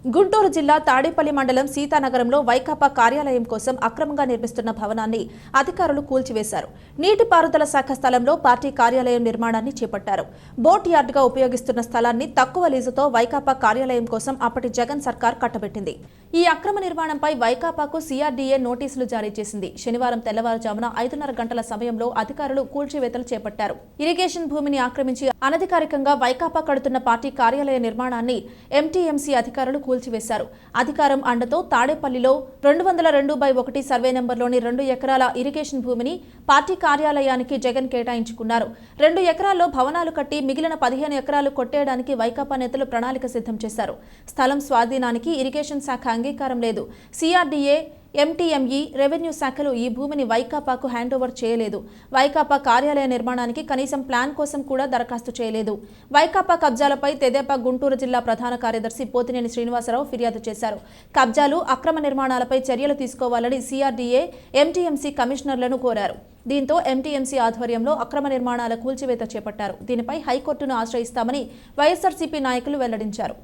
గుంటూరు జిల్లా తాడేపల్లి మండలం సీతానగరంలో వైకాపా కార్యాలయం కోసం అక్రమంగా నిర్మిస్తున్న భవనాన్ని అధికారులు కూల్చివేశారు. నీటిపారుదల శాఖ స్థలంలో పార్టీ కార్యాలయం నిర్మాణాన్ని చేపట్టారు. బోట్ యార్డ్గా ఉపయోగిస్తున్న స్థలాన్ని తక్కువ లీజుతో వైకాపా కార్యాలయం కోసం అప్పటి జగన్ సర్కార్ కట్టబెట్టింది. ఈ అక్రమ నిర్మాణంపై వైకాపాకు సిఆర్డీఏ నోటీసులు జారీ చేసింది. శనివారం తెల్లవారుజామున 5:30 గంటల సమయంలో అధికారులు కూల్చివేతలు చేపట్టారు. ఇరిగేషన్ భూమిని ఆక్రమించి అనధికారికంగా వైకాపా కడుతున్న పార్టీ కార్యాలయ నిర్మాణాన్ని ఎంటీఎంసీ అధికారులు కూల్చివేశారు. అధికారం అండతో తాడేపల్లిలో 202/1 సర్వే నెంబర్లోని 2 ఎకరాల ఇరిగేషన్ భూమిని పార్టీ కార్యాలయానికి జగన్ కేటాయించుకున్నారు. 2 ఎకరాల్లో భవనాలు కట్టి మిగిలిన 15 ఎకరాలు కొట్టేయడానికి వైకాపా నేతలు ప్రణాళిక సిద్ధం చేశారు. స్థలం స్వాధీనానికి ఇరిగేషన్ శాఖ అంగీకారం లేదు. సిఆర్డీఏ, ఎంటీఎంఈ, రెవెన్యూ శాఖలు ఈ భూమిని వైకాపాకు హ్యాండ్ ఓవర్ చేయలేదు. వైకాపా కార్యాలయ నిర్మాణానికి కనీసం ప్లాన్ కోసం కూడా దరఖాస్తు చేయలేదు. వైకాపా కబ్జాలపై తెదేపా గుంటూరు జిల్లా ప్రధాన కార్యదర్శి పోతినేని శ్రీనివాసరావు ఫిర్యాదు చేశారు. కబ్జాలు, అక్రమ నిర్మాణాలపై చర్యలు తీసుకోవాలని సిఆర్డీఏ, ఎంటీఎంసీ కమిషనర్లను కోరారు. దీంతో ఎంటీఎంసీ ఆధ్వర్యంలో అక్రమ నిర్మాణాల కూల్చివేత చేపట్టారు. దీనిపై హైకోర్టును ఆశ్రయిస్తామని వైఎస్ఆర్సీపీ నాయకులు వెల్లడించారు.